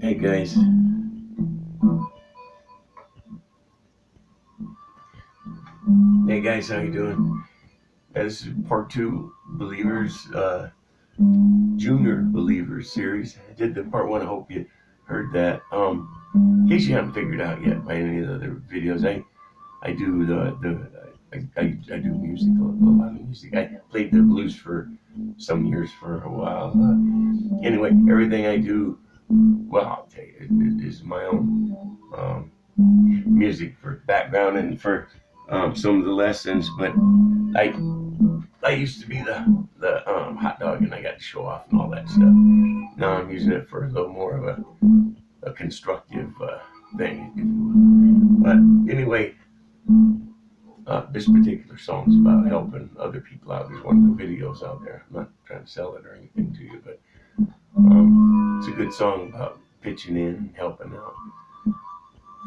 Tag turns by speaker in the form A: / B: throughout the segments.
A: Hey guys, how you doing? This is part two, Believers, Junior Believers series. I did the part one. I hope you heard that. In case you haven't figured out yet by any of the other videos, I do I do music, a lot of music. I played the blues for some years for a while. Anyway, everything I do, well, I'll tell you, it is my own music for background and for some of the lessons. But I used to be the hot dog, and I got to show off and all that stuff. Now I'm using it for a little more of a constructive thing, if you will. But anyway, this particular song is about helping other people out. There's one of the videos out there. I'm not trying to sell it or anything to you, but it's a good song about pitching in and helping out.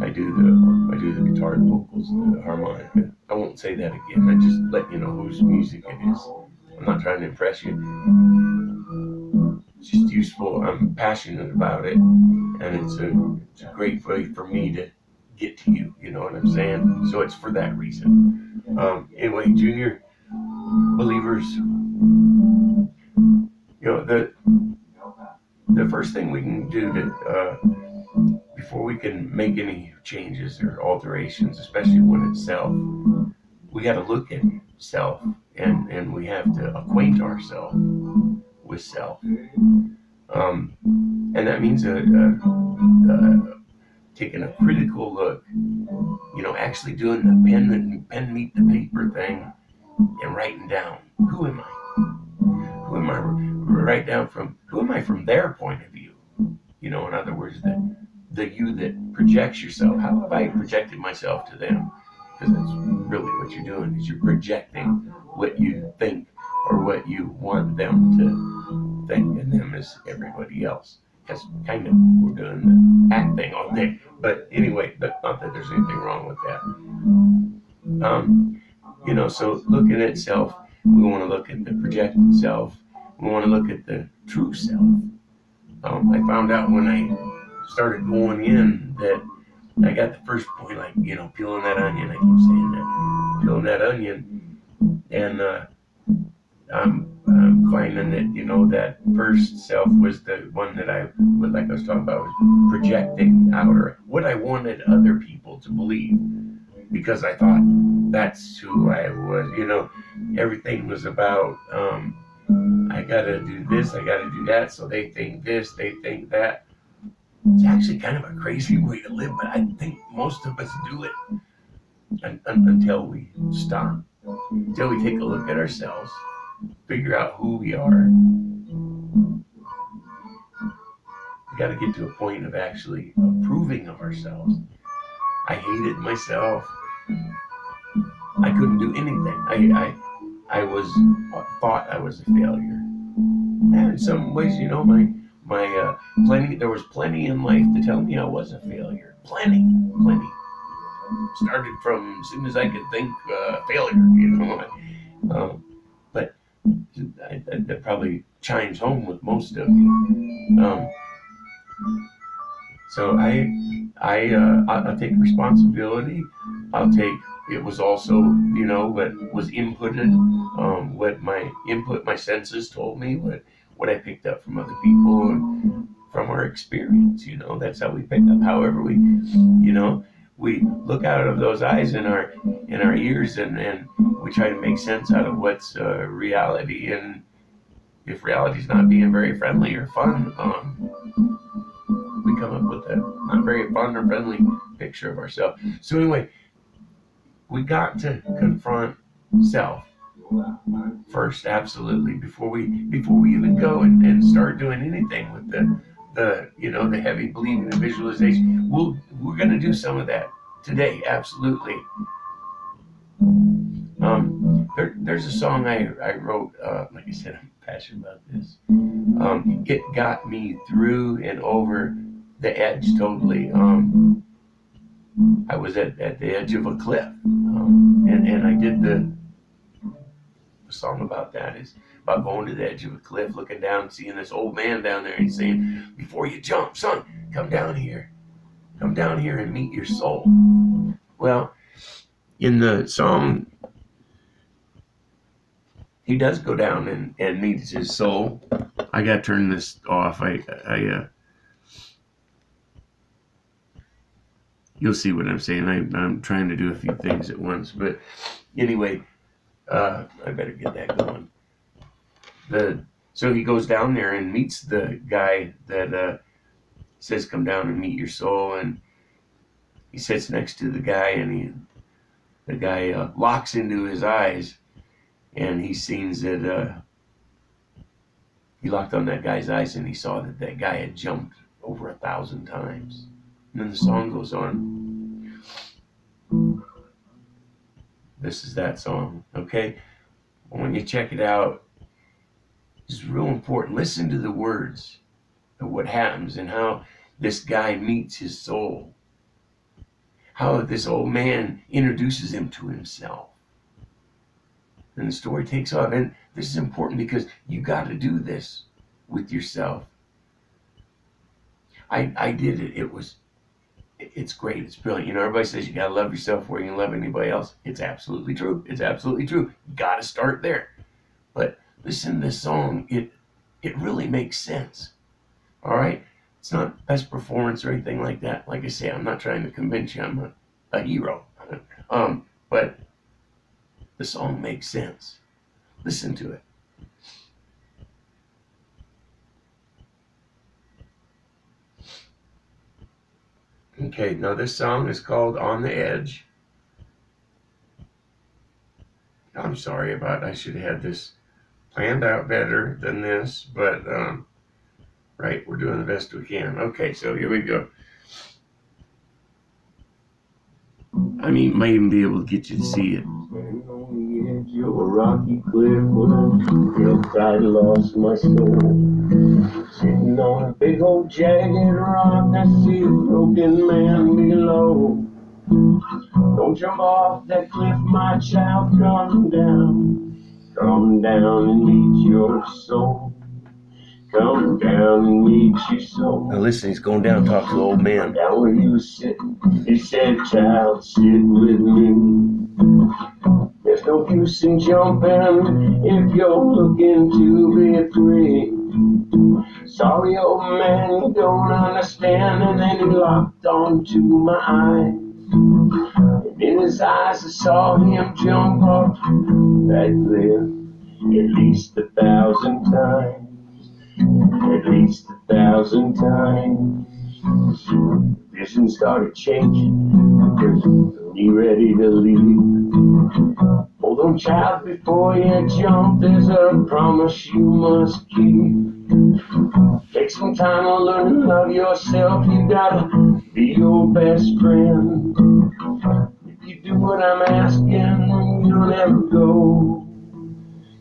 A: I do the guitar, the vocals, the harmonica. I won't say that again. I just let you know whose music it is. I'm not trying to impress you. It's just useful. I'm passionate about it, and it's a great way for me to get to you. You know what I'm saying? So it's for that reason. Anyway, Junior Believers. You know, the first thing we can do to before we can make any changes or alterations, especially when it's self, we got to look at self, and we have to acquaint ourselves with self. And that means taking a critical look, you know, actually doing the pen meet the paper thing and writing down, who am I? Who am I? Write down who am I from their point of view? You know, in other words, the you that projects yourself. How have I projected myself to them? Because that's really what you're doing, is you're projecting what you think or what you want them to think, and them is everybody else. That's kind of, we're doing the act thing all day. But anyway, not that there's anything wrong with that. You know, so looking at self, we want to look at the projected self. We want to look at the true self. I found out when I started going in that I got the first point, like, you know, peeling that onion. I keep saying that, peeling that onion, and I'm finding that, you know, that first self was the one that like I was talking about, was projecting out, or what I wanted other people to believe, because I thought that's who I was. You know, everything was about I gotta do this, I gotta do that, so they think this, they think that. It's actually kind of a crazy way to live, but I think most of us do it until we stop, until we take a look at ourselves, figure out who we are. We got to get to a point of actually approving of ourselves. I hated myself. I couldn't do anything. I thought I was a failure. And in some ways, you know, there was plenty in life to tell me I was a failure. Plenty. Started from as soon as I could think, failure, you know. But that probably chimes home with most of you. So I'll take responsibility. It was also, you know, what was inputted, what my input, my senses told me, what I picked up from other people and from our experience. You know, that's how we pick up. However we, you know, we look out of those eyes in our ears, and we try to make sense out of what's reality. And if reality's not being very friendly or fun, we come up with a not very fun or friendly picture of ourselves. So anyway, we got to confront self first, absolutely, before we even go and start doing anything with the you know, the heavy believing, the visualization. We're going to do some of that today, absolutely. There's a song I wrote. Like I said, I'm passionate about this. It got me through and over the edge totally. I was at the edge of a cliff, and I did the song about that is about going to the edge of a cliff, looking down, seeing this old man down there, and he's saying, before you jump, son, come down here and meet your soul. Well, in the song, he does go down and meets his soul. I got to turn this off. You'll see what I'm saying. I'm trying to do a few things at once. But anyway, I better get that going. So he goes down there and meets the guy that says, come down and meet your soul. And he sits next to the guy, and the guy locks into his eyes. And he sees that he locked on that guy's eyes, and he saw that guy had jumped over 1,000 times. And then the song goes on. This is that song, okay? When you check it out, it's real important. Listen to the words of what happens and how this guy meets his soul. How this old man introduces him to himself. And the story takes off. And this is important because you got to do this with yourself. I did it. It's great. It's brilliant. You know, everybody says you got to love yourself before you can love anybody else. It's absolutely true. It's absolutely true. You got to start there. But listen to this song. It really makes sense. All right? It's not best performance or anything like that. Like I say, I'm not trying to convince you I'm a hero. But the song makes sense. Listen to it. Okay, now this song is called On the Edge. I'm sorry about it. I should have had this planned out better than this, but right, we're doing the best we can. Okay, so here we go. I mean, might even be able to get you to see it.
B: Standing on the edge of a rocky cliff when I felt I lost my soul. Sitting on a big old jagged rock, I see a broken man below. Don't jump off that cliff, my child, come down. Come down and meet your soul. Come down and meet your soul.
A: Now listen, he's going down to talk to the old man.
B: Down where he was sitting, he said, child, sit with me. There's no use in jumping if you're looking to be free. Sorry, old man, you don't understand. And then he locked onto my eye. And in his eyes I saw him jump off that cliff at least 1,000 times. At least 1,000 times. Vision started changing. Be ready to leave. Hold on, child, before you jump. There's a promise you must keep. Take some time to learn to love yourself. You gotta be your best friend. If you do what I'm asking, you'll never go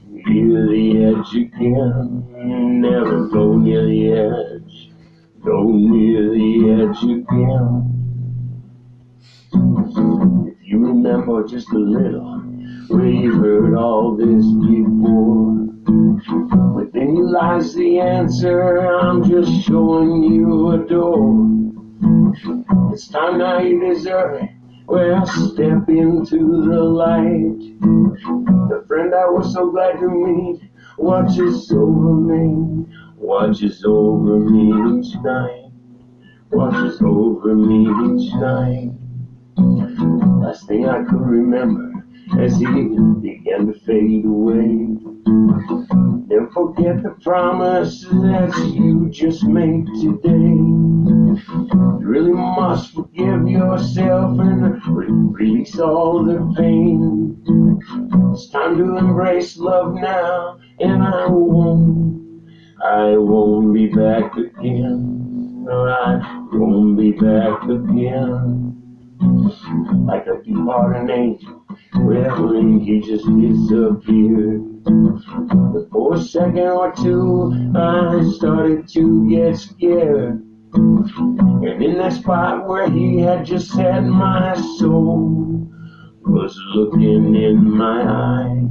B: near the edge again. Never go near the edge. Go near the edge again. If you remember just a little, we've heard all this before. Within you lies the answer, I'm just showing you a door. It's time now you deserve it. Well, step into the light. The friend I was so glad to meet watches over me. Watches over me each night. Watches over me each night. Last thing I could remember as he began to fade away. Never forget the promise that you just made today. You really must forgive yourself and release all the pain. It's time to embrace love now, and I won't be back again. No, I won't be back again. Like a departed angel, well, he just disappeared. But for a second or two, I started to get scared. And in that spot where he had just set, my soul was looking in my eye.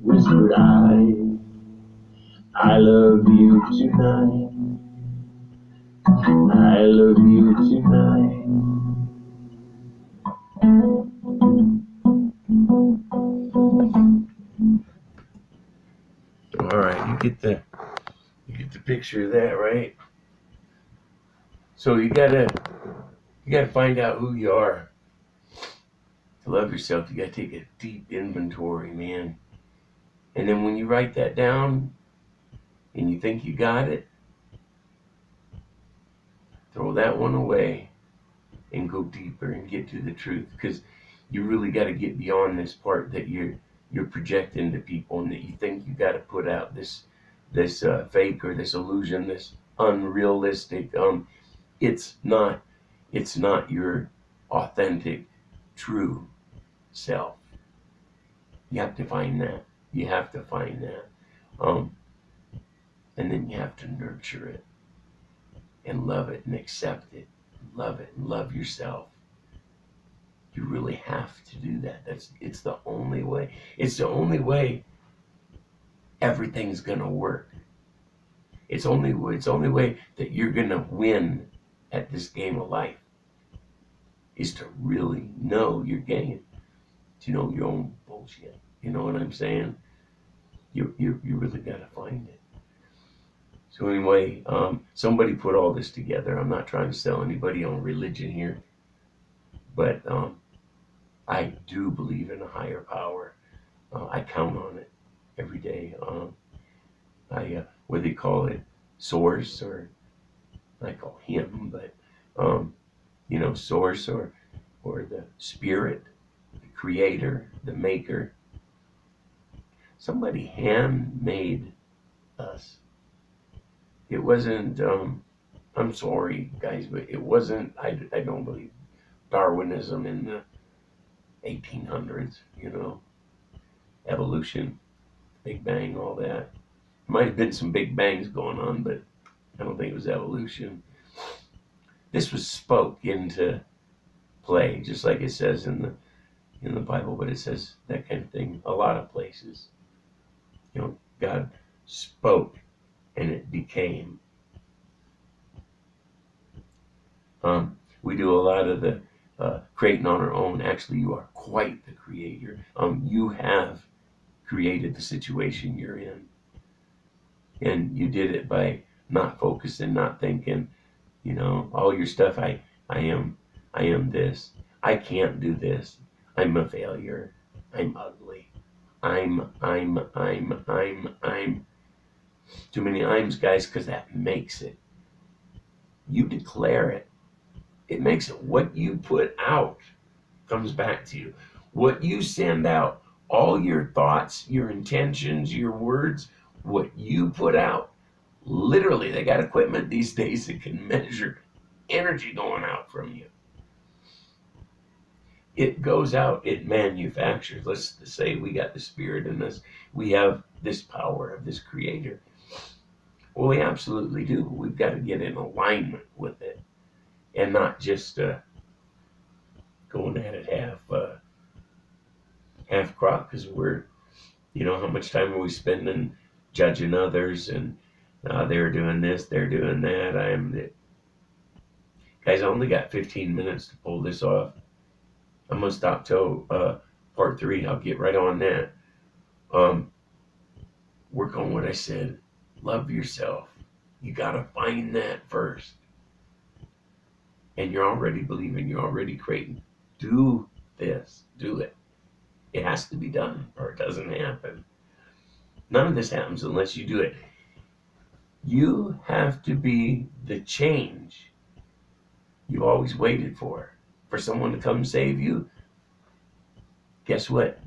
B: Whispered, I I love you tonight. I love you tonight.
A: All right, you get the picture of that, right? So you gotta find out who you are. To love yourself, you gotta take a deep inventory, man. And then when you write that down and you think you got it, throw that one away and go deeper and get to the truth, because you really got to get beyond this part that you're projecting to people, and that you think you got to put out this fake or this illusion, this unrealistic. It's not your authentic, true self. You have to find that. You have to find that, and then you have to nurture it and love it and accept it. Love it and love yourself. You really have to do that. It's the only way. It's the only way everything's gonna work. It's only way that you're gonna win at this game of life is to really know your game, to know your own bullshit. You know what I'm saying? You really gotta find it. So anyway, somebody put all this together. I'm not trying to sell anybody on religion here, but I do believe in a higher power. I count on it every day. Whether you call it source, or I call him, but source, or the spirit, the creator, the maker. Somebody handmade us. It wasn't. I'm sorry, guys, but it wasn't. I don't believe Darwinism in the 1800s. Evolution, Big Bang, all that. Might have been some Big Bangs going on, but I don't think it was evolution. This was spoke into play, just like it says in the Bible, but it says that kind of thing a lot of places. God spoke and it became. We do a lot of the creating on our own. Actually, you are quite the creator. You have created the situation you're in. And you did it by not focusing, not thinking, all your stuff. I am this. I can't do this. I'm a failure. I'm ugly. I'm. Too many I'ms, guys, because that makes it. You declare it. It makes it. What you put out comes back to you. What you send out, all your thoughts, your intentions, your words, what you put out, literally, they got equipment these days that can measure energy going out from you. It goes out, it manufactures. Let's say we got the spirit in us. We have this power of this creator. Well, we absolutely do. We've got to get in alignment with it and not just going at it half crop, because we're, how much time are we spending judging others, and they're doing this, they're doing that. Guys, I only got 15 minutes to pull this off. I'm going to stop till part 3. I'll get right on that. Work on what I said. Love yourself. You got to find that first. And you're already believing, you're already creating. Do this. Do it. It has to be done, or it doesn't happen. None of this happens unless you do it. You have to be the change you always waited for someone to come save you. Guess what?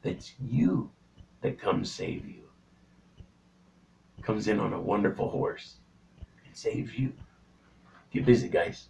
A: That's you that comes save you. Comes in on a wonderful horse and saves you. Get busy, guys.